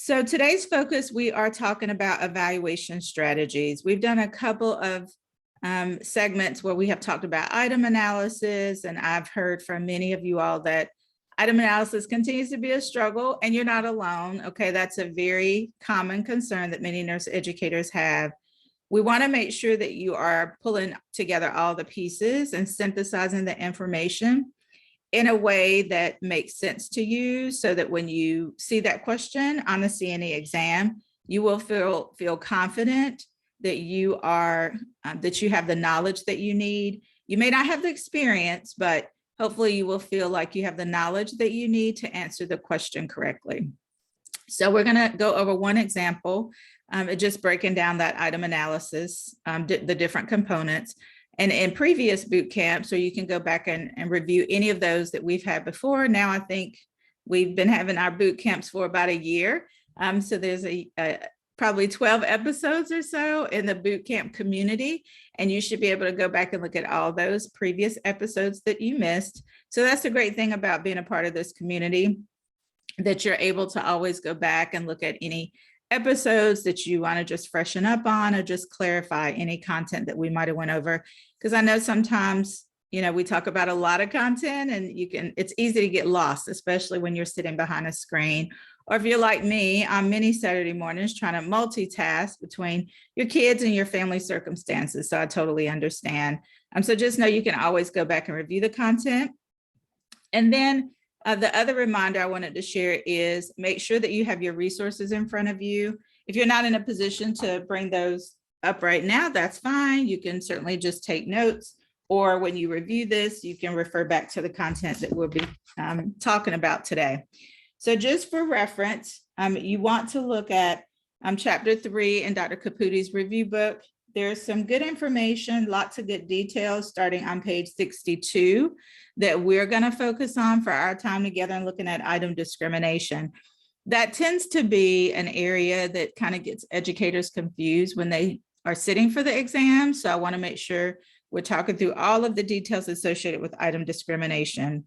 So today's focus, we are talking about evaluation strategies. We've done a couple of segments where we have talked about item analysis, and I've heard from many of you all that item analysis continues to be a struggle, and you're not alone. Okay, that's a very common concern that many nurse educators have. We want to make sure that you are pulling together all the pieces and synthesizing the information in a way that makes sense to you, so that when you see that question on the CNE exam, you will feel confident that you are that you have the knowledge that you need. You may not have the experience, but hopefully you will feel like you have the knowledge that you need to answer the question correctly. So we're going to go over one example, just breaking down that item analysis, the different components. And in previous boot camps, so you can go back and review any of those that we've had before. Now, I think we've been having our boot camps for about a year. So there's probably 12 episodes or so in the boot camp community, and you should be able to go back and look at all those previous episodes that you missed. So that's the great thing about being a part of this community, that you're able to always go back and look at any episodes that you want to just freshen up on, or just clarify any content that we might have went over. Because I know sometimes, we talk about a lot of content, and it's easy to get lost, especially when you're sitting behind a screen. Or if you're like me, on many Saturday mornings trying to multitask between your kids and your family circumstances. So I totally understand. So just know you can always go back and review the content. And then the other reminder I wanted to share is make sure that you have your resources in front of you. If you're not in a position to bring those up right now, that's fine. You can certainly just take notes, or when you review this, you can refer back to the content that we'll be talking about today. So just for reference, you want to look at chapter 3 in Dr. Caputi's review book. There's some good information, lots of good details starting on page 62 that we're going to focus on for our time together and looking at item discrimination. That tends to be an area that kind of gets educators confused when they are sitting for the exam. So I want to make sure we're talking through all of the details associated with item discrimination.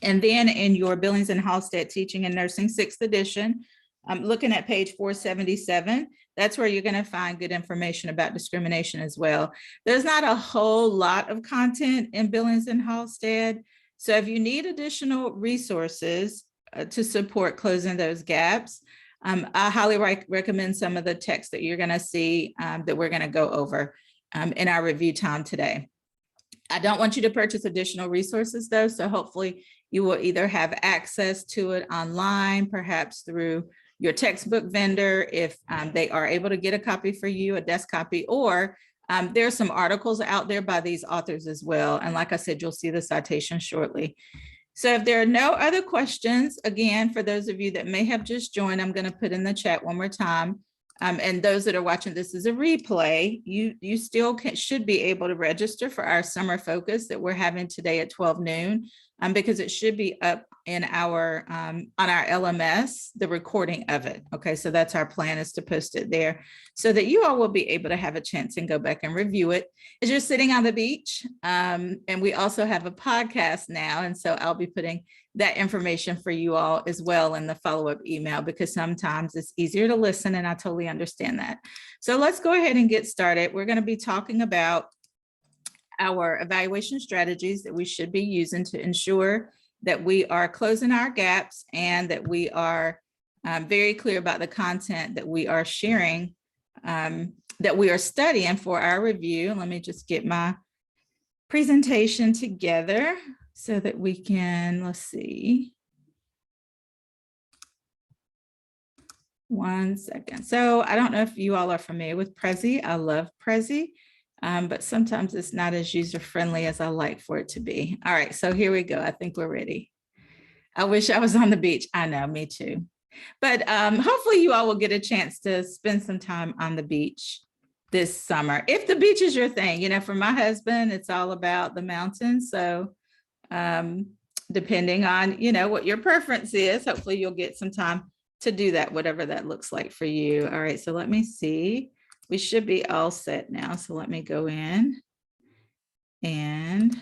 And then in your Billings and Halstead Teaching and Nursing 6th edition, I'm looking at page 477. That's where you're going to find good information about discrimination as well. There's not a whole lot of content in Billings and Halstead. So if you need additional resources to support closing those gaps, I highly recommend some of the text that you're going to see that we're going to go over in our review time today. I don't want you to purchase additional resources though. So hopefully you will either have access to it online, perhaps through your textbook vendor, if they are able to get a copy for you, a desk copy, or there are some articles out there by these authors as well. And like I said, you'll see the citation shortly. So if there are no other questions, again, for those of you that may have just joined, I'm going to put in the chat one more time. And those that are watching this as a replay, you still should be able to register for our summer focus that we're having today at 12 noon, because it should be up in our on our LMS, the recording of it. Okay, so that's our plan, is to post it there so that you all will be able to have a chance and go back and review it as you're sitting on the beach. And we also have a podcast now, and so I'll be putting that information for you all as well in the follow-up email, because sometimes it's easier to listen, and I totally understand that. So let's go ahead and get started. We're going to be talking about our evaluation strategies that we should be using to ensure that we are closing our gaps and that we are very clear about the content that we are sharing, that we are studying for our review. Let me just get my presentation together so that we can, let's see. One second. So I don't know if you all are familiar with Prezi. I love Prezi, but sometimes it's not as user-friendly as I like for it to be. All right, so here we go. I think we're ready. I wish I was on the beach. I know, me too. But hopefully you all will get a chance to spend some time on the beach this summer. If the beach is your thing, for my husband, it's all about the mountains. So depending on, what your preference is, hopefully you'll get some time to do that, whatever that looks like for you. All right, so let me see. We should be all set now. So let me go in and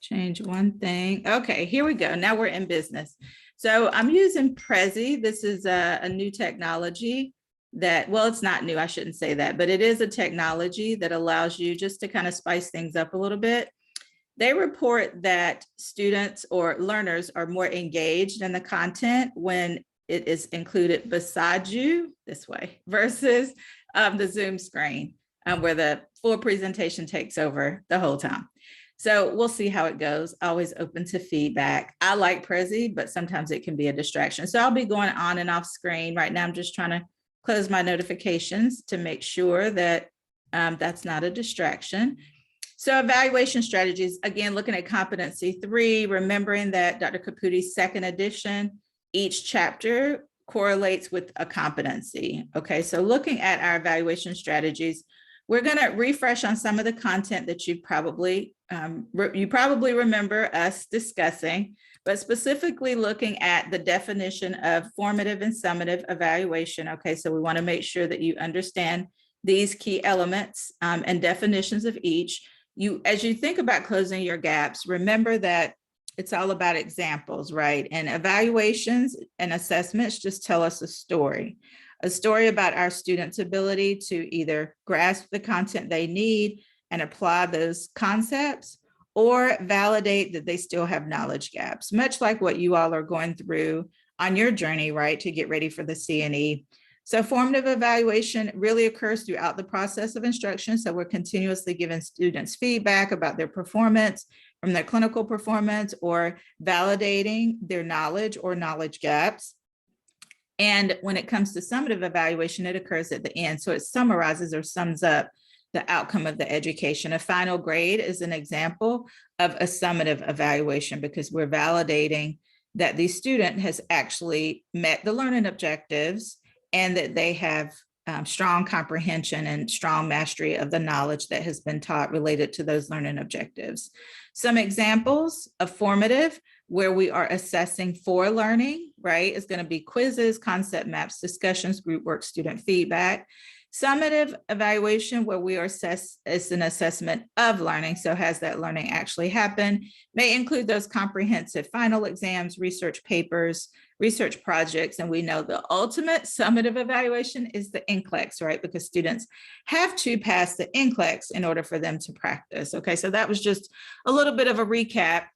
change one thing. Okay, here we go. Now we're in business. So I'm using Prezi. This is a new technology that, well, it's not new, I shouldn't say that, but it is a technology that allows you just to kind of spice things up a little bit. They report that students or learners are more engaged in the content when it is included beside you this way versus the Zoom screen where the full presentation takes over the whole time. So we'll see how it goes. Always open to feedback. I like Prezi, but sometimes it can be a distraction. So I'll be going on and off screen. Right now, I'm just trying to close my notifications to make sure that that's not a distraction. So evaluation strategies, again, looking at competency 3, remembering that Dr. Caputi's second edition, each chapter correlates with a competency. Okay, so looking at our evaluation strategies, we're going to refresh on some of the content that you probably remember us discussing, but specifically looking at the definition of formative and summative evaluation. Okay, so we want to make sure that you understand these key elements and definitions of each. As you think about closing your gaps, remember that it's all about examples, right? And evaluations and assessments just tell us a story about our students' ability to either grasp the content they need and apply those concepts, or validate that they still have knowledge gaps, much like what you all are going through on your journey, right, to get ready for the CNE. So formative evaluation really occurs throughout the process of instruction. So we're continuously giving students feedback about their performance from their clinical performance, or validating their knowledge or knowledge gaps. And when it comes to summative evaluation, it occurs at the end. So it summarizes or sums up the outcome of the education. A final grade is an example of a summative evaluation because we're validating that the student has actually met the learning objectives and that they have strong comprehension and strong mastery of the knowledge that has been taught related to those learning objectives. Some examples of formative where we are assessing for learning, right, is going to be quizzes, concept maps, discussions, group work, student feedback. Summative evaluation, where we are is an assessment of learning. So has that learning actually happened? May include those comprehensive final exams, research papers, research projects. And we know the ultimate summative evaluation is the NCLEX, right? Because students have to pass the NCLEX in order for them to practice. Okay, so that was just a little bit of a recap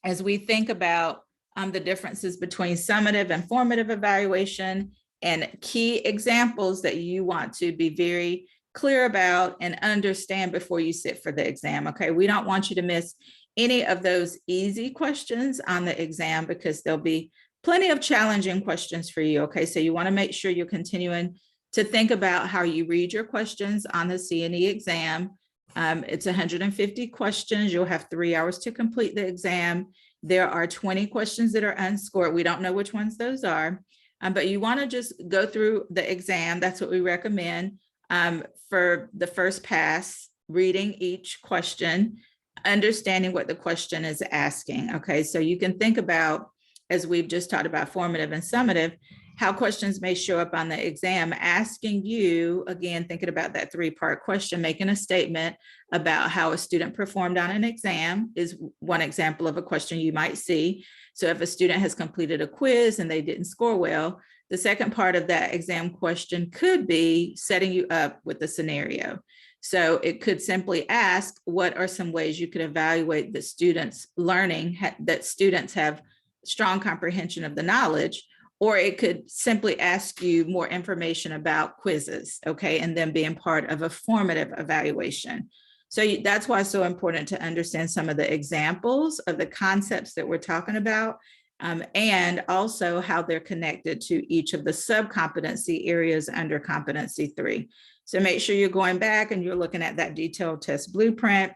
as we think about the differences between summative and formative evaluation, and key examples that you want to be very clear about and understand before you sit for the exam. Okay, we don't want you to miss any of those easy questions on the exam because there'll be plenty of challenging questions for you. Okay, so you want to make sure you're continuing to think about how you read your questions on the CNE exam. It's 150 questions. You'll have 3 hours to complete the exam. There are 20 questions that are unscored. We don't know which ones those are. But you want to just go through the exam. That's what we recommend for the first pass, reading each question, understanding what the question is asking. Okay, so you can think about, as we've just talked about formative and summative, how questions may show up on the exam, asking you, again, thinking about that 3-part question, making a statement about how a student performed on an exam is one example of a question you might see. So if a student has completed a quiz and they didn't score well, the second part of that exam question could be setting you up with a scenario. So it could simply ask, what are some ways you could evaluate the students' learning, that students have strong comprehension of the knowledge? Or it could simply ask you more information about quizzes, okay, and then being part of a formative evaluation. So that's why it's so important to understand some of the examples of the concepts that we're talking about, and also how they're connected to each of the sub-competency areas under competency 3. So make sure you're going back and you're looking at that detailed test blueprint.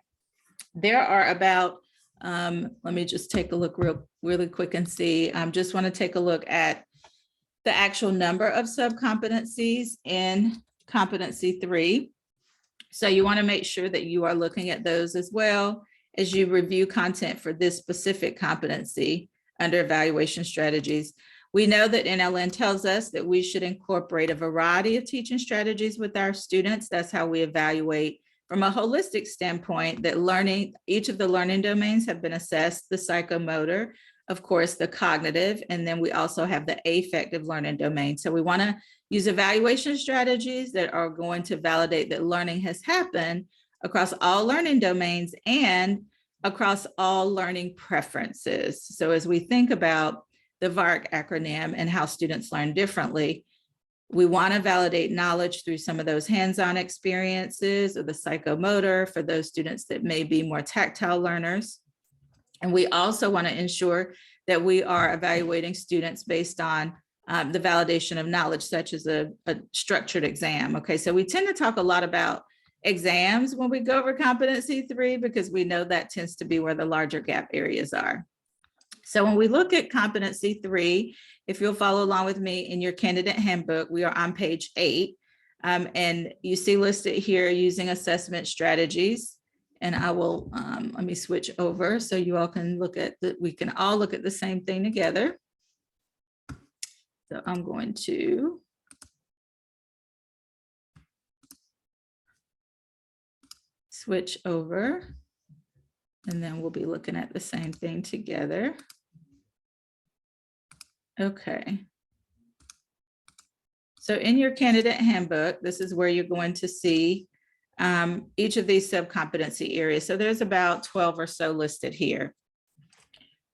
There are about, let me just take a look really quick and see. I just want to take a look at the actual number of sub-competencies in competency 3. So you want to make sure that you are looking at those as well as you review content for this specific competency under evaluation strategies. We know that NLN tells us that we should incorporate a variety of teaching strategies with our students. That's how we evaluate from a holistic standpoint, that learning, each of the learning domains have been assessed, the psychomotor, of course, the cognitive, and then we also have the affective learning domain. So we want to use evaluation strategies that are going to validate that learning has happened across all learning domains and across all learning preferences. So as we think about the VARC acronym and how students learn differently, we want to validate knowledge through some of those hands-on experiences or the psychomotor for those students that may be more tactile learners. And we also want to ensure that we are evaluating students based on the validation of knowledge, such as a structured exam. Okay, so we tend to talk a lot about exams when we go over competency 3, because we know that tends to be where the larger gap areas are. So when we look at competency 3, if you'll follow along with me in your candidate handbook, we are on page 8. And you see listed here using assessment strategies. And I will, let me switch over so you all can look at we can all look at the same thing together. So I'm going to switch over, and then we'll be looking at the same thing together. Okay. So in your candidate handbook, this is where you're going to see each of these subcompetency areas. So there's about 12 or so listed here.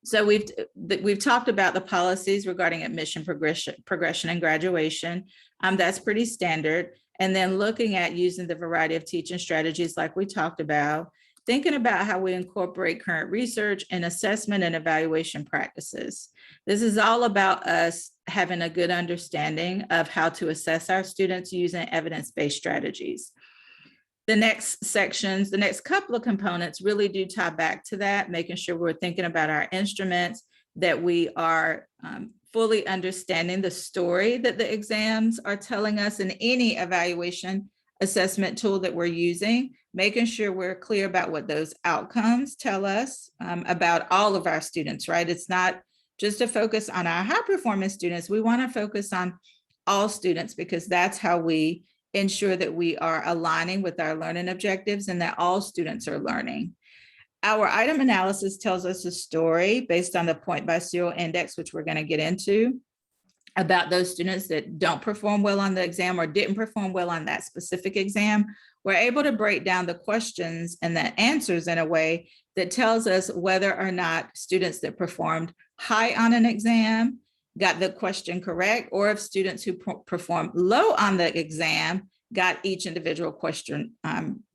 So we've talked about the policies regarding admission progression and graduation. That's pretty standard. And then looking at using the variety of teaching strategies like we talked about, thinking about how we incorporate current research and assessment and evaluation practices. This is all about us having a good understanding of how to assess our students using evidence-based strategies. The next sections, the next couple of components really do tie back to that, making sure we're thinking about our instruments, that we are fully understanding the story that the exams are telling us in any evaluation assessment tool that we're using, making sure we're clear about what those outcomes tell us about all of our students, right? It's not just a focus on our high performance students. We want to focus on all students, because that's how we ensure that we are aligning with our learning objectives and that all students are learning. Our item analysis tells us a story based on the point by serial index, which we're going to get into, about those students that don't perform well on the exam or didn't perform well on that specific exam. We're able to break down the questions and the answers in a way that tells us whether or not students that performed high on an exam got the question correct, or if students who performed low on the exam got each individual question,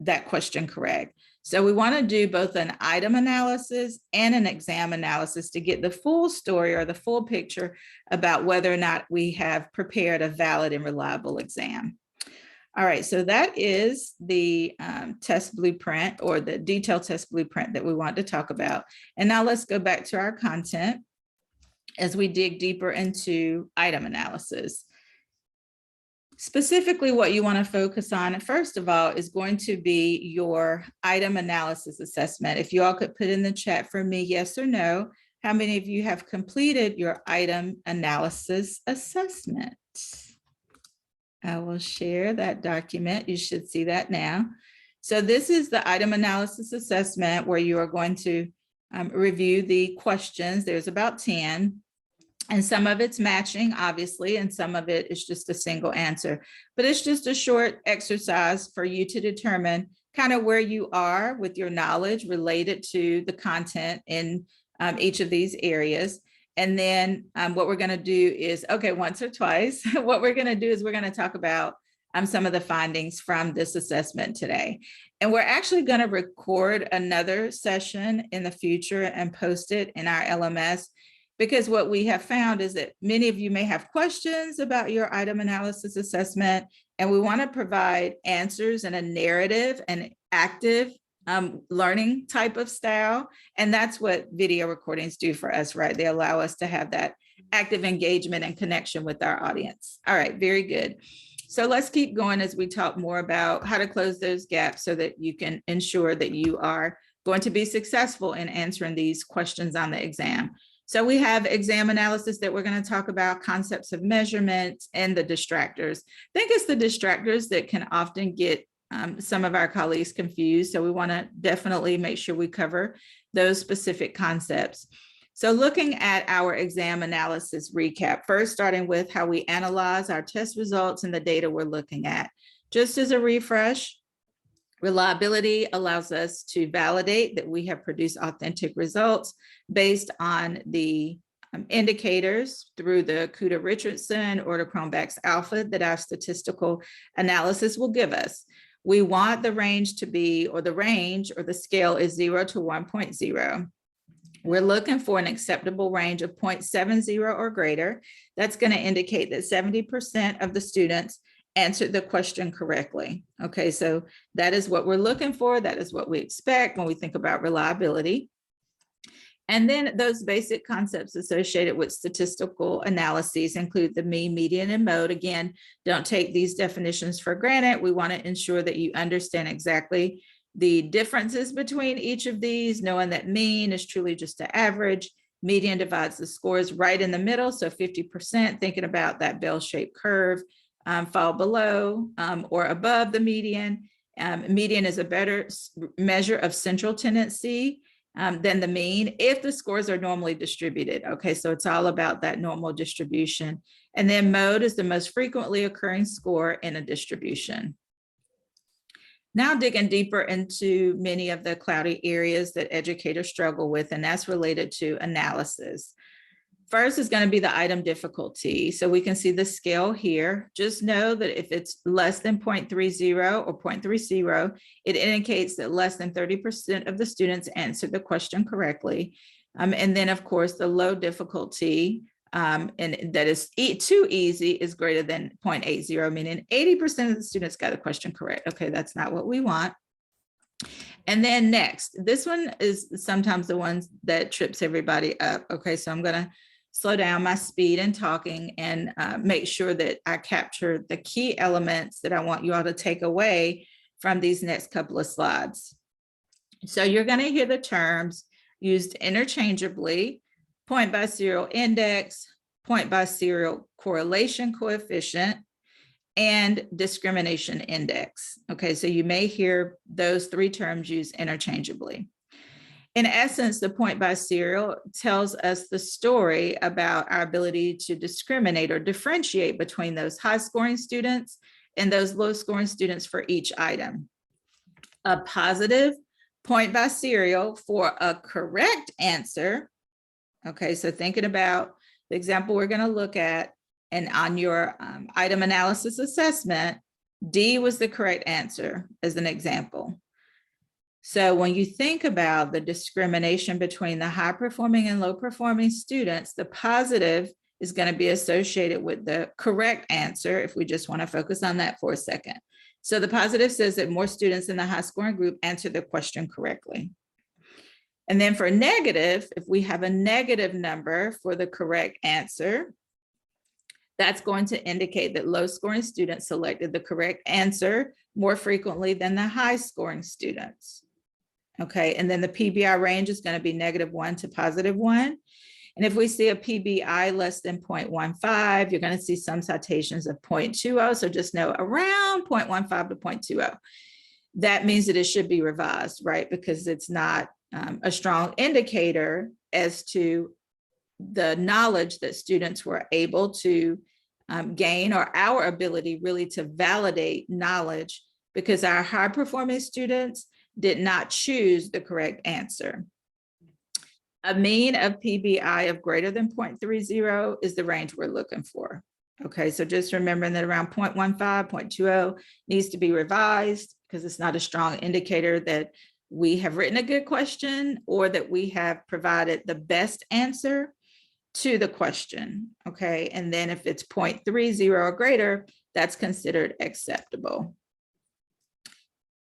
that question correct. So we want to do both an item analysis and an exam analysis to get the full story or the full picture about whether or not we have prepared a valid and reliable exam. All right, so that is the test blueprint, or the detailed test blueprint that we want to talk about. And now let's go back to our content as we dig deeper into item analysis. Specifically, what you want to focus on, first of all, is going to be your item analysis assessment. If you all could put in the chat for me, yes or no, how many of you have completed your item analysis assessment? I will share that document. You should see that now. So this is the item analysis assessment where you are going to review the questions. There's about 10. And some of it's matching, obviously, and some of it is just a single answer. But it's just a short exercise for you to determine kind of where you are with your knowledge related to the content in each of these areas. And then what we're going to do is, okay, once or twice, what we're going to do is we're going to talk about some of the findings from this assessment today. And we're actually going to record another session in the future and post it in our LMS, because what we have found is that many of you may have questions about your item analysis assessment, and we want to provide answers in a narrative and active learning type of style. And that's what video recordings do for us, right? They allow us to have that active engagement and connection with our audience. All right, very good. So let's keep going as we talk more about how to close those gaps so that you can ensure that you are going to be successful in answering these questions on the exam. So we have exam analysis that we're going to talk about, concepts of measurement, and the distractors. I think it's the distractors that can often get some of our colleagues confused. So we want to definitely make sure we cover those specific concepts. So looking at our exam analysis recap, first starting with how we analyze our test results and the data we're looking at. Just as a refresh, reliability allows us to validate that we have produced authentic results based on the indicators through the Kuta-Richardson or the Cronbach's alpha that our statistical analysis will give us. We want the range to be, or the range or the scale is 0 to 1.0. We're looking for an acceptable range of 0.70 or greater. That's going to indicate that 70% of the students answered the question correctly. Okay, so that is what we're looking for. That is what we expect when we think about reliability. And then those basic concepts associated with statistical analyses include the mean, median, and mode. Again, don't take these definitions for granted. We want to ensure that you understand exactly the differences between each of these, knowing that mean is truly just an average. Median divides the scores right in the middle, so 50%, thinking about that bell-shaped curve, fall below or above the median. Median is a better measure of central tendency than the mean if the scores are normally distributed. Okay, so it's all about that normal distribution. And then mode is the most frequently occurring score in a distribution. Now digging deeper into many of the cloudy areas that educators struggle with, and that's related to analysis. First is going to be the item difficulty. So we can see the scale here. Just know that if it's less than 0.30 or 0.30, it indicates that less than 30% of the students answered the question correctly. And then of course, the low difficulty, and that is too easy, is greater than 0.80, meaning 80% of the students got the question correct. Okay, that's not what we want. And then next, this one is sometimes the ones that trips everybody up. Okay, so I'm gonna slow down my speed in talking and make sure that I capture the key elements that I want you all to take away from these next couple of slides. So you're gonna hear the terms used interchangeably: point by serial index, point by serial correlation coefficient, and discrimination index. Okay, so you may hear those three terms used interchangeably. In essence, the point by serial tells us the story about our ability to discriminate or differentiate between those high scoring students and those low scoring students for each item. A positive point by serial for a correct answer. Okay, so thinking about the example we're going to look at, and on your item analysis assessment, D was the correct answer as an example. So when you think about the discrimination between the high performing and low performing students, the positive is going to be associated with the correct answer, if we just want to focus on that for a second. So the positive says that more students in the high scoring group answered the question correctly. And then for negative, if we have a negative number for the correct answer, that's going to indicate that low scoring students selected the correct answer more frequently than the high scoring students. Okay, and then the PBI range is going to be -1 to +1. And if we see a PBI less than 0.15, you're going to see some citations of 0.20. So just know around 0.15 to 0.20. That means that it should be revised, right? Because it's not a strong indicator as to the knowledge that students were able to gain, or our ability really to validate knowledge, because our high performing students did not choose the correct answer. A mean of PBI of greater than 0.30 is the range we're looking for. Okay, so just remembering that around 0.15, 0.20 needs to be revised, because it's not a strong indicator that we have written a good question or that we have provided the best answer to the question. Okay, and then if it's 0.30 or greater, that's considered acceptable.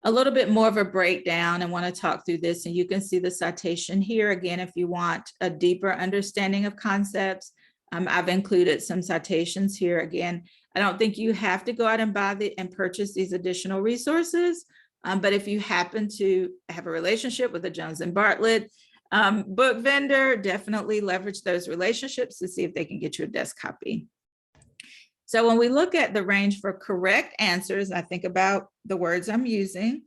A little bit more of a breakdown. I want to talk through this, and you can see the citation here. Again, if you want a deeper understanding of concepts, I've included some citations here. Again, I don't think you have to go out and buy and purchase these additional resources, but if you happen to have a relationship with a Jones and Bartlett book vendor, definitely leverage those relationships to see if they can get you a desk copy. So when we look at the range for correct answers, I think about the words I'm using.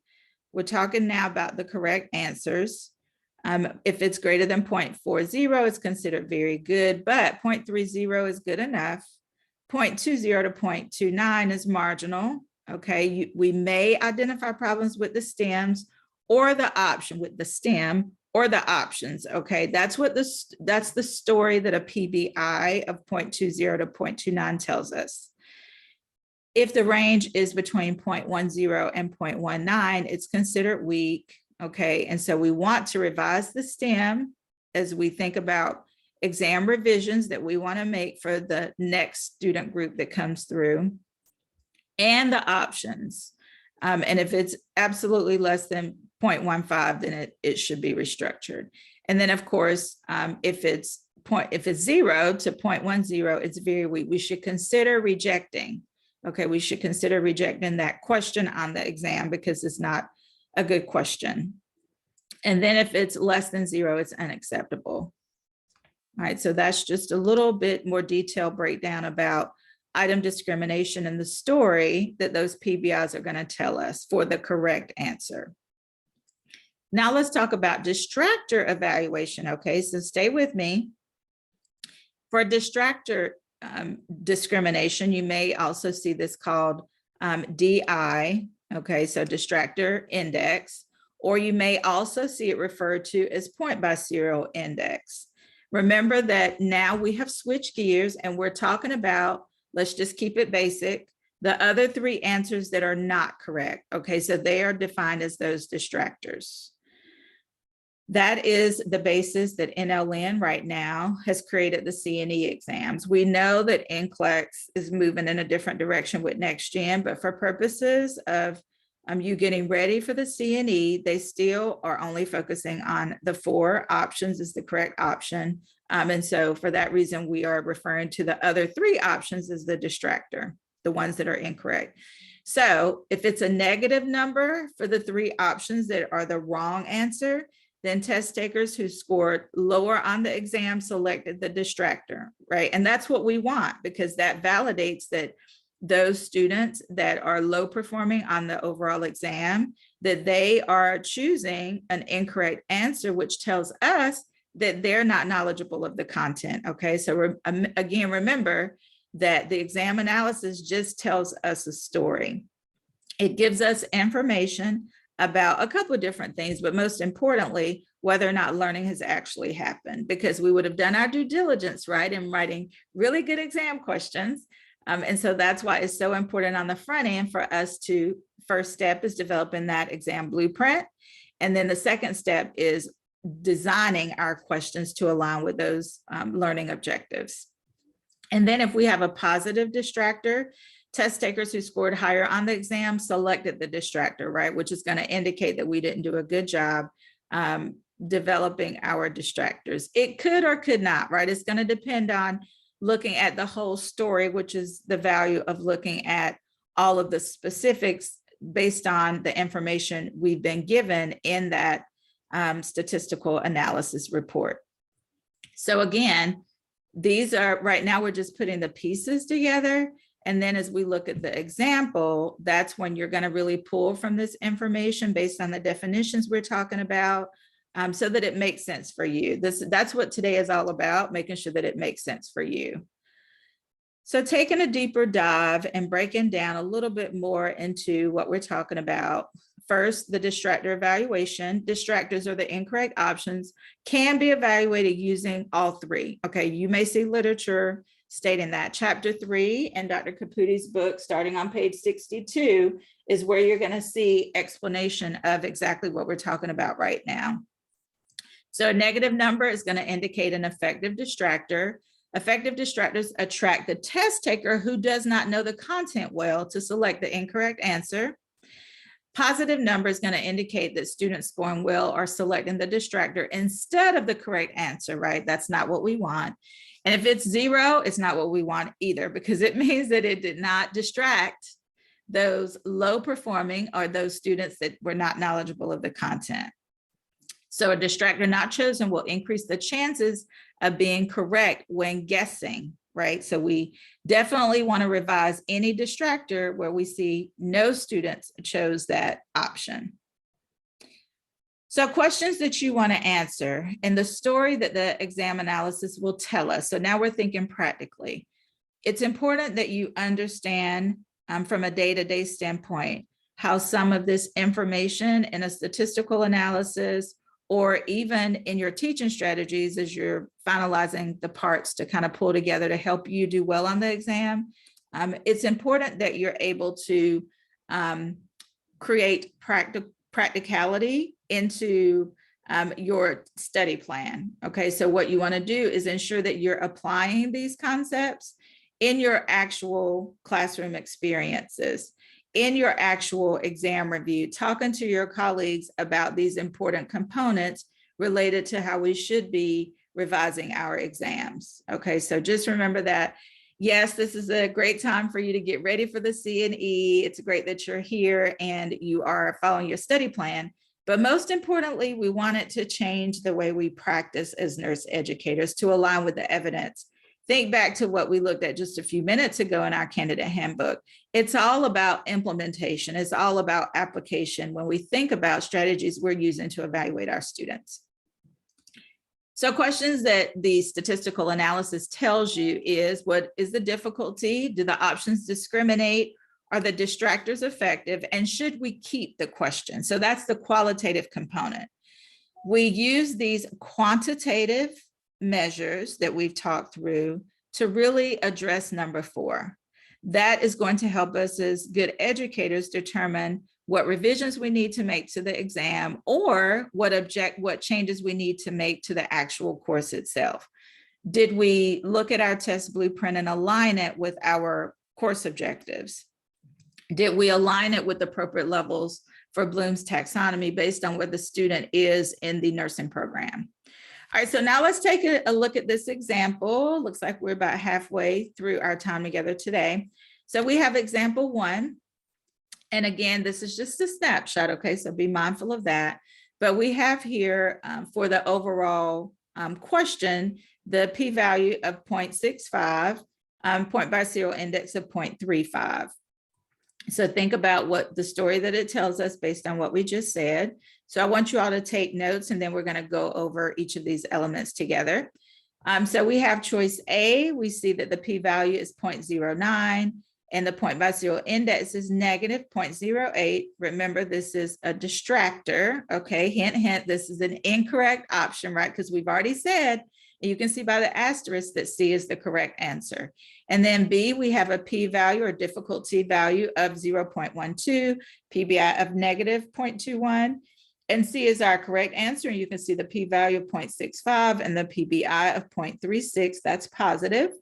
We're talking now about the correct answers. If it's greater than 0.40, it's considered very good, but 0.30 is good enough. 0.20 to 0.29 is marginal. Okay, we may identify problems with the stems or the option with the stem or the options. Okay, that's the story that a PBI of 0.20 to 0.29 tells us. If the range is between 0.10 and 0.19, it's considered weak. Okay, and so we want to revise the STEM as we think about exam revisions that we want to make for the next student group that comes through, and the options. And if it's absolutely less than 0.15, then it should be restructured. And then, of course, if it's 0 to 0.10, it's very weak. We should consider rejecting. Okay, we should consider rejecting that question on the exam because it's not a good question. And then if it's less than 0, it's unacceptable. All right, so that's just a little bit more detailed breakdown about item discrimination and the story that those PBIs are going to tell us for the correct answer. Now let's talk about distractor evaluation. Okay, so stay with me. For distractor discrimination, you may also see this called DI. Okay, so distractor index, or you may also see it referred to as point by serial index. Remember that now we have switched gears and we're talking about, let's just keep it basic, the other 3 answers that are not correct. Okay, so they are defined as those distractors. That is the basis that NLN right now has created the CNE exams. We know that NCLEX is moving in a different direction with next gen, but for purposes of you getting ready for the CNE, they still are only focusing on the 4 options as the correct option. And so for that reason, we are referring to the other 3 options as the distractor, the ones that are incorrect. So if it's a negative number for the 3 options that are the wrong answer, then test takers who scored lower on the exam selected the distractor, right? And that's what we want, because that validates that those students that are low performing on the overall exam, that they are choosing an incorrect answer, which tells us that they're not knowledgeable of the content, okay? So again, remember that the exam analysis just tells us a story. It gives us information about a couple of different things, but most importantly, whether or not learning has actually happened, because we would have done our due diligence, right, in writing really good exam questions. And so that's why it's so important on the front end for us to, first step is developing that exam blueprint. And then the second step is designing our questions to align with those learning objectives. And then if we have a positive distractor, test takers who scored higher on the exam selected the distractor, right? Which is going to indicate that we didn't do a good job developing our distractors. It could or could not, right? It's going to depend on looking at the whole story, which is the value of looking at all of the specifics based on the information we've been given in that statistical analysis report. So again, these are, right now we're just putting the pieces together. And then as we look at the example, that's when you're going to really pull from this information based on the definitions we're talking about, so that it makes sense for you. That's what today is all about, making sure that it makes sense for you. So taking a deeper dive and breaking down a little bit more into what we're talking about. First, the distractor evaluation. Distractors are the incorrect options, can be evaluated using all 3. Okay, you may see literature stating that. Chapter 3 in Dr. Caputi's book, starting on page 62, is where you're going to see explanation of exactly what we're talking about right now. So a negative number is going to indicate an effective distractor. Effective distractors attract the test taker who does not know the content well to select the incorrect answer. Positive number is going to indicate that students scoring well are selecting the distractor instead of the correct answer, right? That's not what we want. And if it's 0, it's not what we want either, because it means that it did not distract those low performing or those students that were not knowledgeable of the content. So a distractor not chosen will increase the chances of being correct when guessing, right? So we definitely want to revise any distractor where we see no students chose that option. So questions that you want to answer and the story that the exam analysis will tell us. So now we're thinking practically. It's important that you understand from a day-to-day standpoint how some of this information in a statistical analysis or even in your teaching strategies as you're finalizing the parts to kind of pull together to help you do well on the exam. It's important that you're able to create practicality into your study plan. Okay, so what you want to do is ensure that you're applying these concepts in your actual classroom experiences, in your actual exam review, talking to your colleagues about these important components related to how we should be revising our exams. Okay, so just remember that. Yes, this is a great time for you to get ready for the CNE. It's great that you're here and you are following your study plan. But most importantly, we want it to change the way we practice as nurse educators to align with the evidence. Think back to what we looked at just a few minutes ago in our candidate handbook. It's all about implementation. It's all about application when we think about strategies we're using to evaluate our students. So questions that the statistical analysis tells you is, what is the difficulty? Do the options discriminate? Are the distractors effective? And should we keep the question? So that's the qualitative component. We use these quantitative measures that we've talked through to really address number 4. That is going to help us as good educators determine what revisions we need to make to the exam or what changes we need to make to the actual course itself. Did we look at our test blueprint and align it with our course objectives? Did we align it with appropriate levels for Bloom's taxonomy based on where the student is in the nursing program? All right, so now let's take a look at this example. Looks like we're about halfway through our time together today. So we have example 1. And again, this is just a snapshot, okay? So be mindful of that. But we have here for the overall question, the p-value of 0.65, point by serial index of 0.35. So think about what the story that it tells us based on what we just said. So I want you all to take notes and then we're going to go over each of these elements together. So we have choice A. We see that the p-value is 0.09 and the point by serial index is negative 0.08. Remember, this is a distractor. Okay, hint, hint, this is an incorrect option, right? Because we've already said, you can see by the asterisk that C is the correct answer. And then B, we have a p-value or difficulty value of 0.12, PBI of negative 0.21, and C is our correct answer. And you can see the p-value of 0.65 and the PBI of 0.36. That's positive.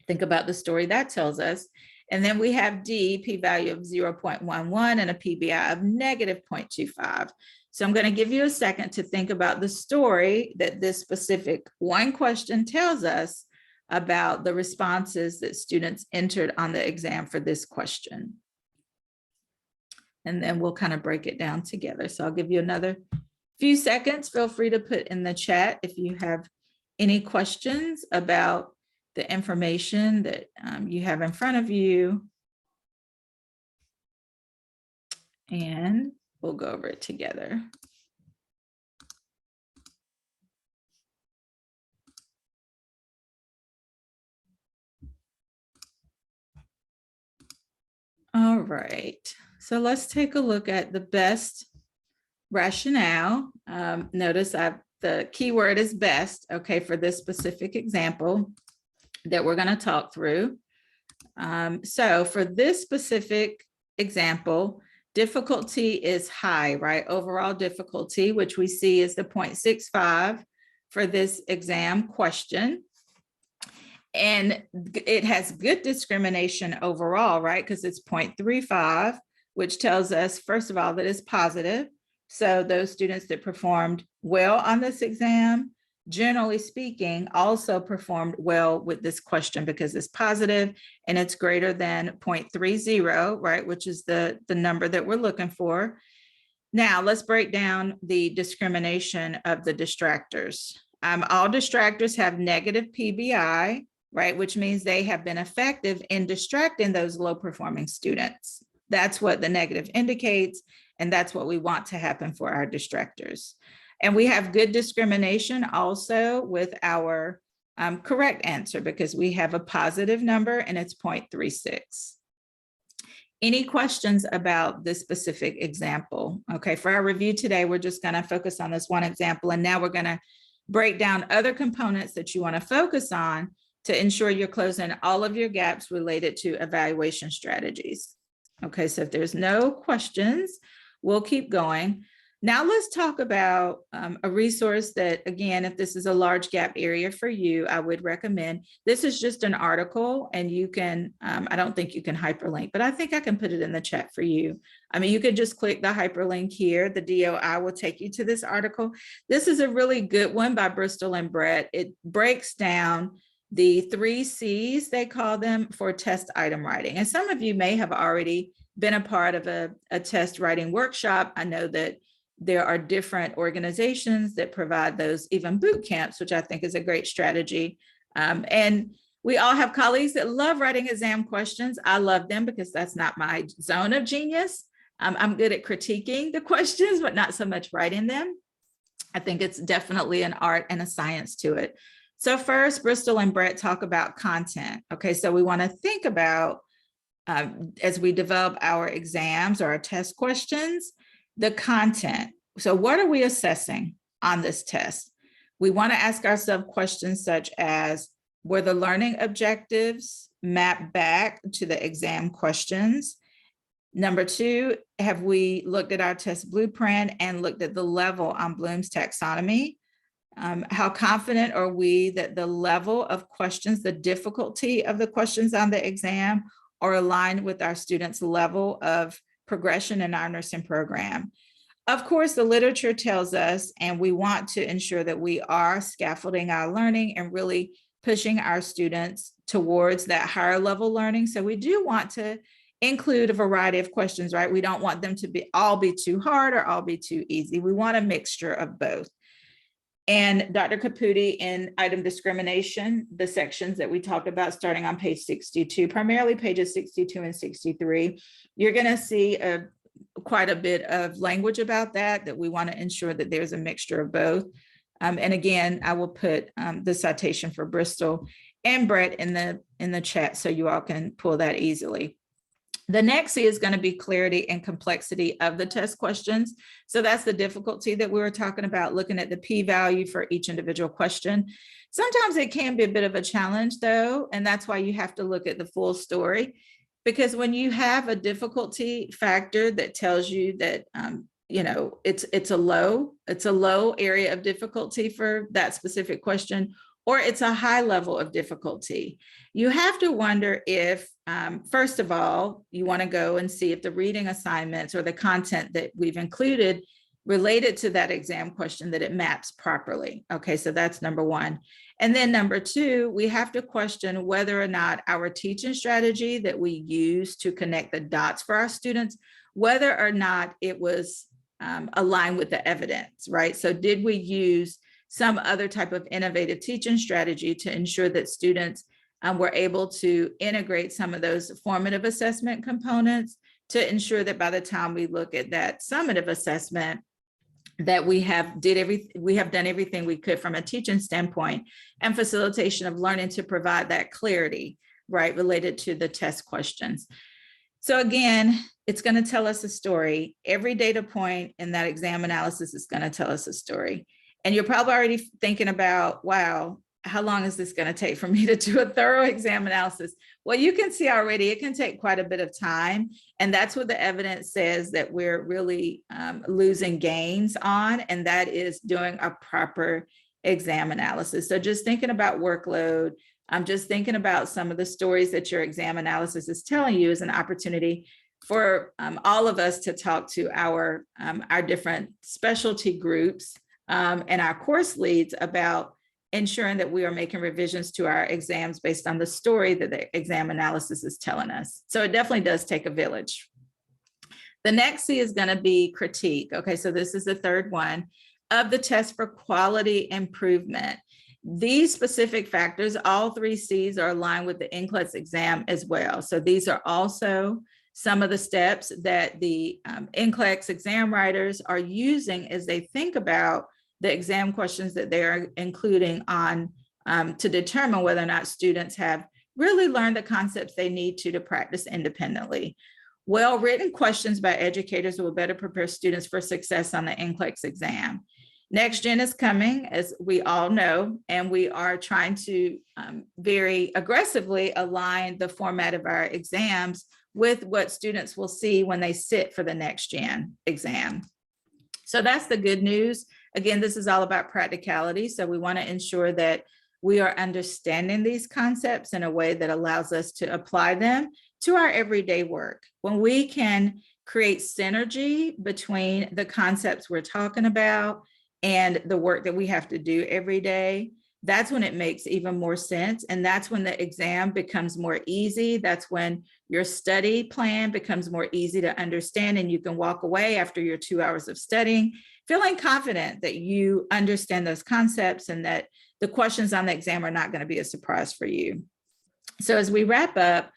Think about the story that tells us. And then we have D, p-value of 0.11 and a PBI of negative 0.25. So I'm going to give you a second to think about the story that this specific one question tells us about the responses that students entered on the exam for this question. And then we'll kind of break it down together. So I'll give you another few seconds. Feel free to put in the chat if you have any questions about the information that you have in front of you. And we'll go over it together. All right, so let's take a look at the best rationale. Notice the keyword is best, okay, for this specific example that we're going to talk through. So for this specific example, difficulty is high, right? Overall difficulty, which we see is the 0.65 for this exam question. And it has good discrimination overall, right? Because it's 0.35, which tells us, first of all, that it's positive. So those students that performed well on this exam, generally speaking, also performed well with this question because it's positive and it's greater than 0.30, right? Which is the number that we're looking for. Now let's break down the discrimination of the distractors. All distractors have negative PBI, right? Which means they have been effective in distracting those low performing students. That's what the negative indicates. And that's what we want to happen for our distractors. And we have good discrimination also with our correct answer, because we have a positive number and it's 0.36. Any questions about this specific example? Okay, for our review today, we're just going to focus on this one example. And now we're going to break down other components that you want to focus on to ensure you're closing all of your gaps related to evaluation strategies. Okay, so if there's no questions, we'll keep going. Now let's talk about a resource that, again, if this is a large gap area for you, I would recommend. This is just an article, and you can, I don't think you can hyperlink, but I think I can put it in the chat for you. I mean, you could just click the hyperlink here. The DOI will take you to this article. This is a really good one by Bristol and Brett. It breaks down the 3 C's, they call them, for test item writing. And some of you may have already been a part of a test writing workshop. I know that there are different organizations that provide those, even boot camps, which I think is a great strategy. And we all have colleagues that love writing exam questions. I love them because that's not my zone of genius. I'm good at critiquing the questions, but not so much writing them. I think it's definitely an art and a science to it. So first, Bristol and Brett talk about content. Okay, so we want to think about, as we develop our exams or our test questions, the content. So what are we assessing on this test? We want to ask ourselves questions such as, were the learning objectives mapped back to the exam questions? Number 2, have we looked at our test blueprint and looked at the level on Bloom's taxonomy? How confident are we that the level of questions, the difficulty of the questions on the exam, are aligned with our students' level of progression in our nursing program? Of course, the literature tells us, and we want to ensure that we are scaffolding our learning and really pushing our students towards that higher level learning. So we do want to include a variety of questions, right? We don't want them to all be too hard or all be too easy. We want a mixture of both. And Dr. Caputi, in item discrimination, the sections that we talked about starting on page 62, primarily pages 62 and 63, you're going to see quite a bit of language about that we want to ensure that there's a mixture of both. And again, I will put the citation for Bristol and Brett in the chat so you all can pull that easily. The next C is going to be clarity and complexity of the test questions. So that's the difficulty that we were talking about, looking at the p-value for each individual question. Sometimes it can be a bit of a challenge though, and that's why you have to look at the full story. Because when you have a difficulty factor that tells you that, you know, it's a low area of difficulty for that specific question, or it's a high level of difficulty, you have to wonder if, first of all, you want to go and see if the reading assignments or the content that we've included related to that exam question, that it maps properly. Okay, so that's number 1. And then number 2, we have to question whether or not our teaching strategy that we use to connect the dots for our students, whether or not it was aligned with the evidence, right? So did we use some other type of innovative teaching strategy to ensure that students were able to integrate some of those formative assessment components to ensure that by the time we look at that summative assessment, that we have done everything we could from a teaching standpoint and facilitation of learning to provide that clarity, right, related to the test questions. So again, it's going to tell us a story. Every data point in that exam analysis is going to tell us a story. And you're probably already thinking about, wow, how long is this going to take for me to do a thorough exam analysis? Well, you can see already it can take quite a bit of time. And that's what the evidence says that we're really losing gains on. And that is doing a proper exam analysis. So just thinking about workload, I'm just thinking about some of the stories that your exam analysis is telling you is an opportunity for all of us to talk to our different specialty groups and our course leads about ensuring that we are making revisions to our exams based on the story that the exam analysis is telling us. So it definitely does take a village. The next C is going to be critique. Okay, so this is the third one of the test for quality improvement. These specific factors, all 3 C's, are aligned with the NCLEX exam as well. So these are also some of the steps that the NCLEX exam writers are using as they think about the exam questions that they are including on to determine whether or not students have really learned the concepts they need to practice independently. Well-written questions by educators will better prepare students for success on the NCLEX exam. Next Gen is coming, as we all know, and we are trying to very aggressively align the format of our exams with what students will see when they sit for the Next Gen exam. So that's the good news. Again, this is all about practicality. So we want to ensure that we are understanding these concepts in a way that allows us to apply them to our everyday work. When we can create synergy between the concepts we're talking about and the work that we have to do every day, that's when it makes even more sense. And that's when the exam becomes more easy. That's when your study plan becomes more easy to understand, and you can walk away after your 2 hours of studying feeling confident that you understand those concepts and that the questions on the exam are not going to be a surprise for you. So as we wrap up,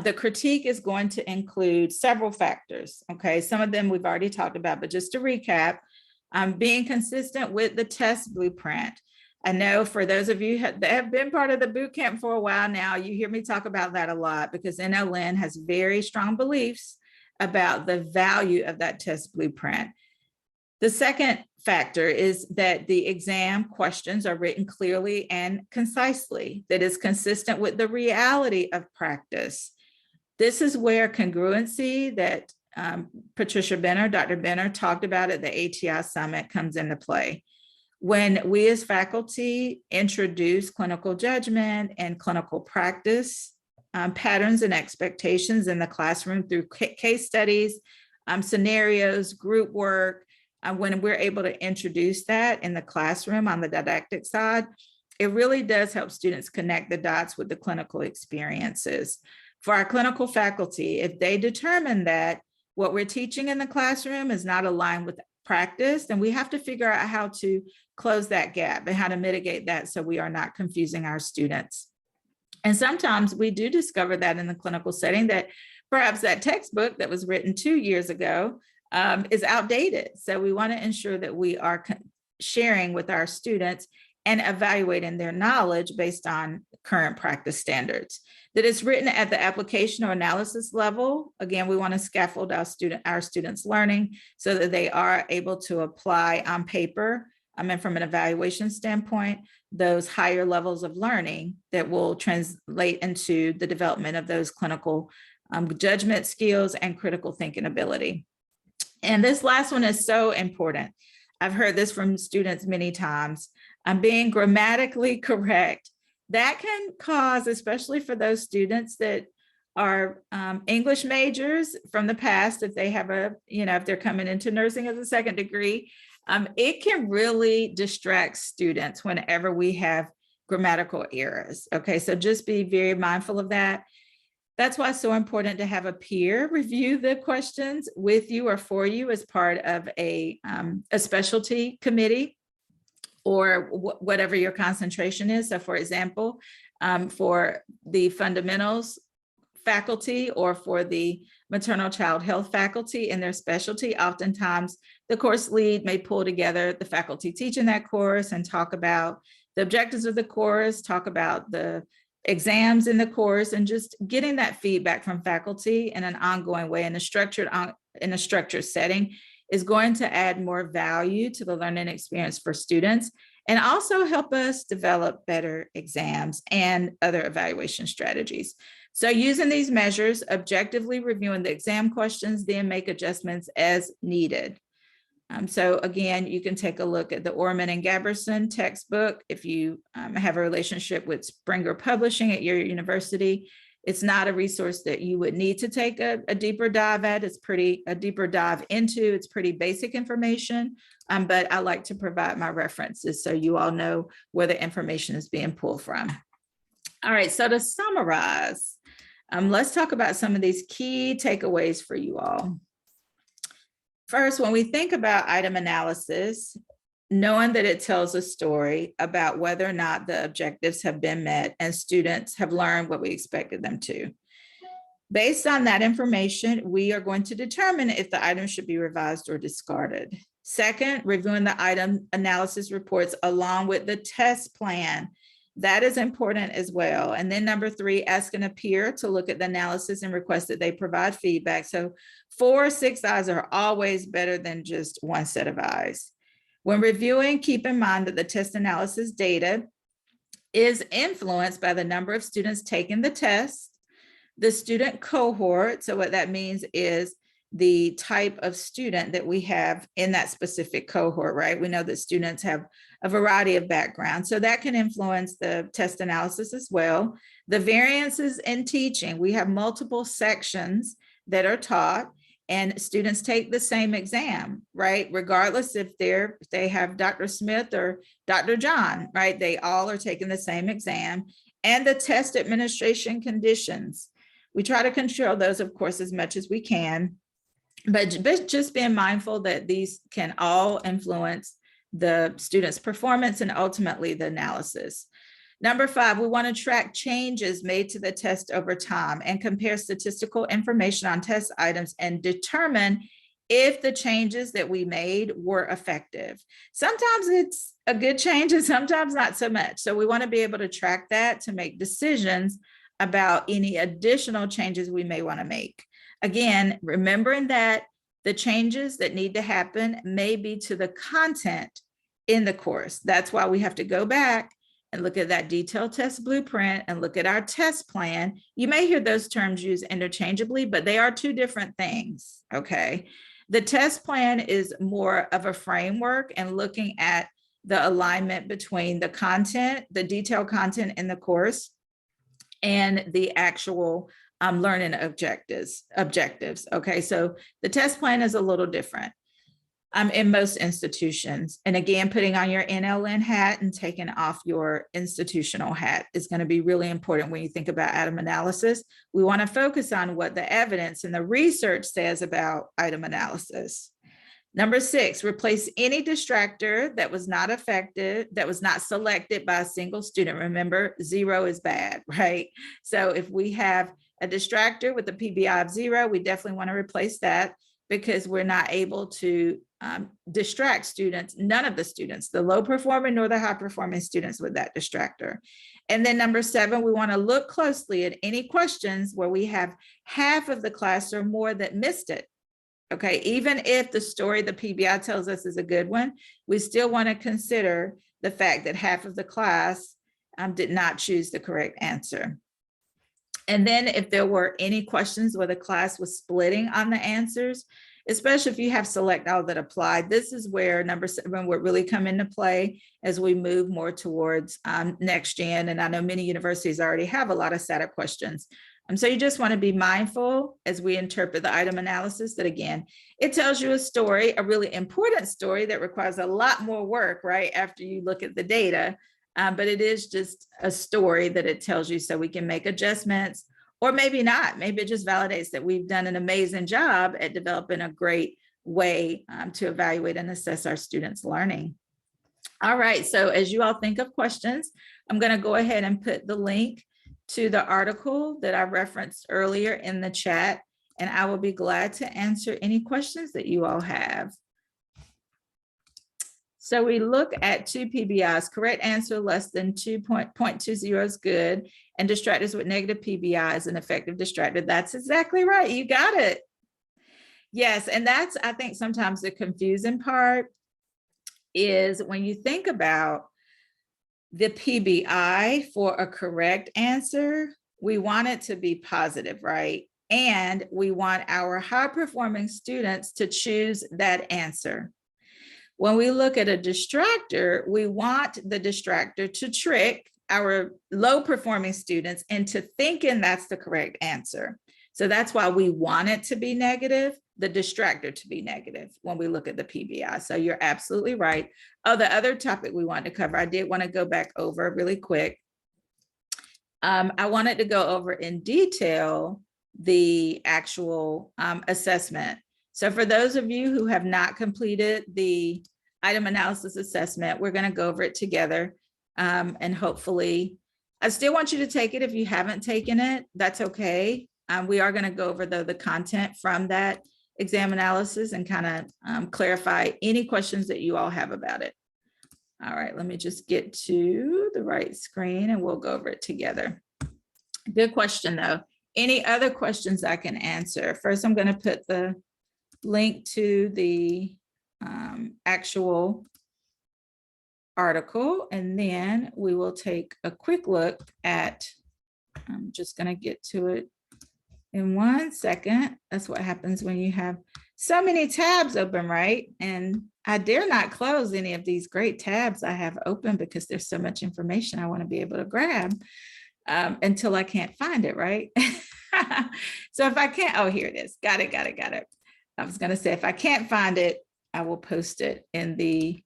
the critique is going to include several factors. Okay, some of them we've already talked about, but just to recap, being consistent with the test blueprint. I know for those of you that have been part of the boot camp for a while now, you hear me talk about that a lot because NLN has very strong beliefs about the value of that test blueprint. The second factor is that the exam questions are written clearly and concisely, that is consistent with the reality of practice. This is where congruency that Patricia Benner, Dr. Benner talked about at the ATI Summit comes into play. When we as faculty introduce clinical judgment and clinical practice patterns and expectations in the classroom through case studies, scenarios, group work, when we're able to introduce that in the classroom on the didactic side, it really does help students connect the dots with the clinical experiences. For our clinical faculty, if they determine that what we're teaching in the classroom is not aligned with practice, then we have to figure out how to close that gap and how to mitigate that so we are not confusing our students. And sometimes we do discover that in the clinical setting that perhaps that textbook that was written 2 years ago is outdated. So we want to ensure that we are sharing with our students and evaluating their knowledge based on current practice standards. That it's written at the application or analysis level. Again, we want to scaffold our students' learning so that they are able to apply on paper and from an evaluation standpoint, those higher levels of learning that will translate into the development of those clinical judgment skills and critical thinking ability. And this last one is so important. I've heard this from students many times. Being grammatically correct. That can cause, especially for those students that are English majors from the past, if they have if they're coming into nursing as a second degree, it can really distract students whenever we have grammatical errors. Okay, so just be very mindful of that. That's why it's so important to have a peer review the questions with you or for you as part of a specialty committee or whatever your concentration is. So for example, for the fundamentals faculty or for the maternal child health faculty in their specialty, oftentimes the course lead may pull together the faculty teaching that course and talk about the objectives of the course, talk about the exams in the course, and just getting that feedback from faculty in an ongoing way in a structured setting is going to add more value to the learning experience for students and also help us develop better exams and other evaluation strategies. So using these measures, objectively reviewing the exam questions, then make adjustments as needed. So again, you can take a look at the Orman and Gaberson textbook. If you have a relationship with Springer Publishing at your university, it's not a resource that you would need to take a deeper dive at. It's a deeper dive into, it's pretty basic information, but I like to provide my references so you all know where the information is being pulled from. All right, so to summarize, let's talk about some of these key takeaways for you all. First, when we think about item analysis, knowing that it tells a story about whether or not the objectives have been met and students have learned what we expected them to. Based on that information, we are going to determine if the item should be revised or discarded. Second, reviewing the item analysis reports along with the test plan. That is important as well. And then number 3, asking a peer to look at the analysis and request that they provide feedback. So 4 or 6 eyes are always better than just one set of eyes. When reviewing, keep in mind that the test analysis data is influenced by the number of students taking the test, the student cohort. So what that means is the type of student that we have in that specific cohort, right? We know that students have a variety of backgrounds, so that can influence the test analysis as well. The variances in teaching, we have multiple sections that are taught and students take the same exam, right? Regardless if they have Dr. Smith or Dr. John, right? They all are taking the same exam. And the test administration conditions. We try to control those, of course, as much as we can, but just being mindful that these can all influence the student's performance and ultimately the analysis. Number 5, we want to track changes made to the test over time and compare statistical information on test items and determine if the changes that we made were effective. Sometimes it's a good change and sometimes not so much. So we want to be able to track that to make decisions about any additional changes we may want to make. Again, remembering that the changes that need to happen may be to the content in the course. That's why we have to go back and look at that detailed test blueprint and look at our test plan. You may hear those terms used interchangeably, but they are 2 different things, okay? The test plan is more of a framework and looking at the alignment between the content, the detailed content in the course, and the actual learning objectives. Okay, so the test plan is a little different in most institutions. And again, putting on your NLN hat and taking off your institutional hat is going to be really important when you think about item analysis. We want to focus on what the evidence and the research says about item analysis. Number 6, replace any distractor that was not effective, that was not selected by a single student. Remember, 0 is bad, right? So if we have a distractor with a PBI of 0, we definitely want to replace that because we're not able to distract students, none of the students, the low performing nor the high performing students with that distractor. And then number 7, we want to look closely at any questions where we have half of the class or more that missed it. Okay, even if the story the PBI tells us is a good one, we still want to consider the fact that half of the class did not choose the correct answer. And then if there were any questions where the class was splitting on the answers, especially if you have select all that applied, this is where number 7 would really come into play as we move more towards next gen. And I know many universities already have a lot of SATA questions. So you just want to be mindful as we interpret the item analysis that, again, it tells you a story, a really important story that requires a lot more work, right, after you look at the data. But it is just a story that it tells you so we can make adjustments, or maybe not. Maybe it just validates that we've done an amazing job at developing a great way to evaluate and assess our students' learning. All right, so as you all think of questions, I'm going to go ahead and put the link to the article that I referenced earlier in the chat, and I will be glad to answer any questions that you all have. So we look at 2 PBIs, correct answer less than 2.20 is good, and distractors with negative PBI is an effective distractor. That's exactly right, you got it. Yes, and that's, I think, sometimes the confusing part is when you think about the PBI for a correct answer, we want it to be positive, right? And we want our high-performing students to choose that answer. When we look at a distractor, we want the distractor to trick our low-performing students into thinking that's the correct answer. So that's why we want it to be negative, the distractor to be negative when we look at the PBI. So you're absolutely right. Oh, the other topic we wanted to cover, I did want to go back over really quick. I wanted to go over in detail the actual assessment. So for those of you who have not completed the item analysis assessment, we're going to go over it together. And hopefully, I still want you to take it if you haven't taken it, that's okay. We are going to go over the content from that exam analysis and kind of clarify any questions that you all have about it. All right, let me just get to the right screen and we'll go over it together. Good question though. Any other questions I can answer? First, I'm going to put the link to the actual article, and then we will take a quick look at, I'm just going to get to it in 1 second. That's what happens when you have so many tabs open, right? And I dare not close any of these great tabs I have open because there's so much information I want to be able to grab until I can't find it, right? So if I can't, oh, here it is. Got it. I was going to say, if I can't find it, I will post it in the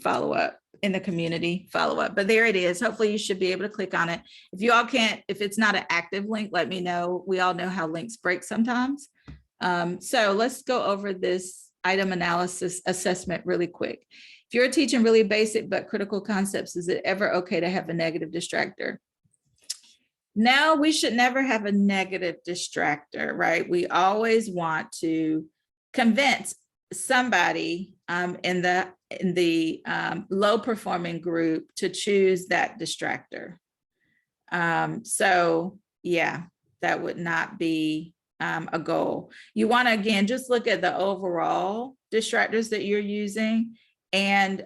follow-up, in the community follow-up, but there it is. Hopefully you should be able to click on it. If you all can't, if it's not an active link, let me know. We all know how links break sometimes. So let's go over this item analysis assessment really quick. If you're teaching really basic but critical concepts, is it ever okay to have a negative distractor? No, we should never have a negative distractor, right? We always want to convince somebody in the low performing group to choose that distractor. So yeah, that would not be a goal. You want to, again, just look at the overall distractors that you're using. And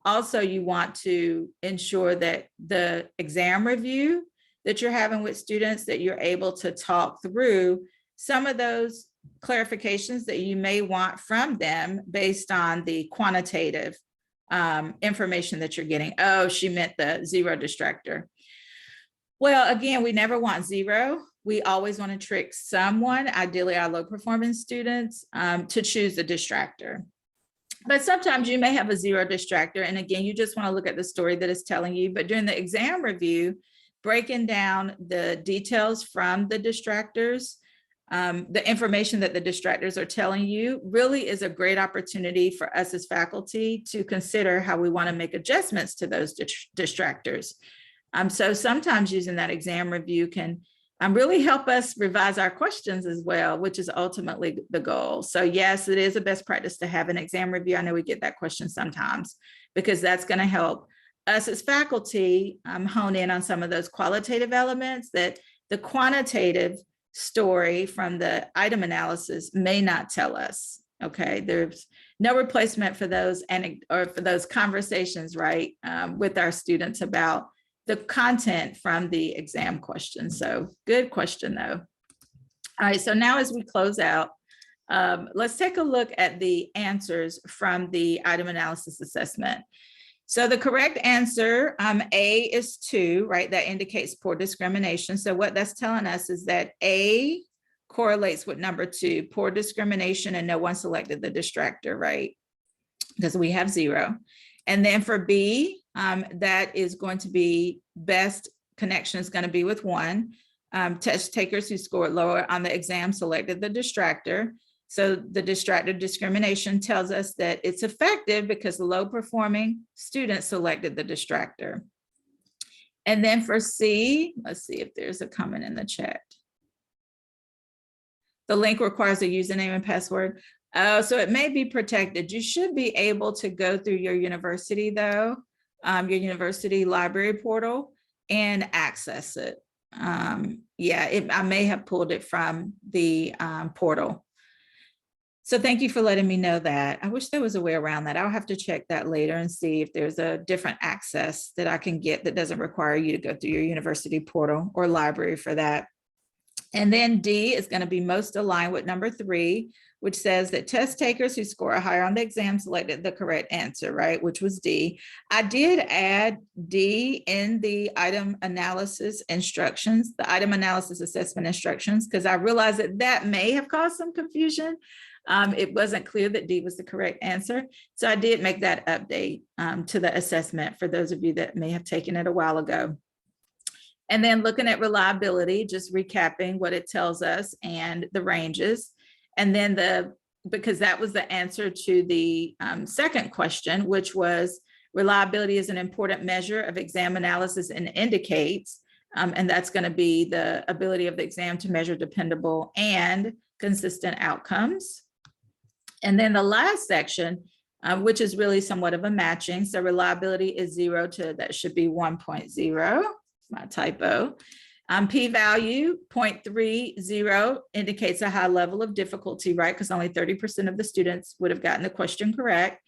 also you want to ensure that the exam review that you're having with students, that you're able to talk through some of those clarifications that you may want from them based on the quantitative information that you're getting. Oh, she meant the zero distractor. Well, again, we never want zero. We always want to trick someone, ideally our low performance students, to choose a distractor. But sometimes you may have a zero distractor. And again, you just want to look at the story that it's telling you. But during the exam review, breaking down the details from the distractors, the information that the distractors are telling you really is a great opportunity for us as faculty to consider how we want to make adjustments to those distractors. So sometimes using that exam review can really help us revise our questions as well, which is ultimately the goal. So yes, it is a best practice to have an exam review. I know we get that question sometimes because that's going to help us as faculty hone in on some of those qualitative elements that the quantitative story from the item analysis may not tell us. Okay, there's no replacement for those or for those conversations, right, with our students about the content from the exam question. So good question though. All right, so now as we close out, let's take a look at the answers from the item analysis assessment. So the correct answer, A, is 2, right? That indicates poor discrimination. So what that's telling us is that A correlates with number 2, poor discrimination, and no one selected the distractor, right? Because we have 0. And then for B, that is going to be best connection is going to be with 1. Test takers who scored lower on the exam selected the distractor. So the distractor discrimination tells us that it's effective because the low performing students selected the distractor. And then for C, let's see if there's a comment in the chat. The link requires a username and password. So it may be protected. You should be able to go through your university though, your university library portal and access it. Yeah, I may have pulled it from the portal. So thank you for letting me know that. I wish there was a way around that. I'll have to check that later and see if there's a different access that I can get that doesn't require you to go through your university portal or library for that. And then D is going to be most aligned with number 3, which says that test takers who score higher on the exam selected the correct answer, right? Which was D. I did add D in the item analysis instructions, the item analysis assessment instructions, because I realized that that may have caused some confusion. It wasn't clear that D was the correct answer. So I did make that update to the assessment for those of you that may have taken it a while ago. And then looking at reliability, just recapping what it tells us and the ranges. And then because that was the answer to the second question, which was reliability is an important measure of exam analysis and indicates And that's going to be the ability of the exam to measure dependable and consistent outcomes. And then the last section, which is really somewhat of a matching. So reliability is 0 to, that should be 1.0, my typo. P-value 0.30 indicates a high level of difficulty, right? Because only 30% of the students would have gotten the question correct.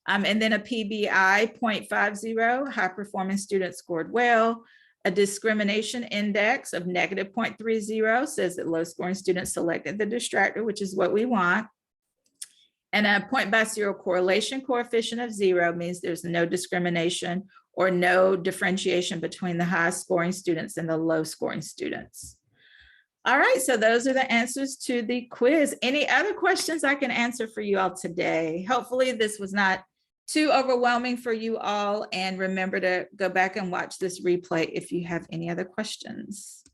And then a PBI 0.50, high performing students scored well. A discrimination index of negative 0.30 says that low scoring students selected the distractor, which is what we want. And a 0.50 correlation coefficient of 0 means there's no discrimination or no differentiation between the high scoring students and the low scoring students. All right, so those are the answers to the quiz. Any other questions I can answer for you all today? Hopefully this was not too overwhelming for you all. And remember to go back and watch this replay if you have any other questions.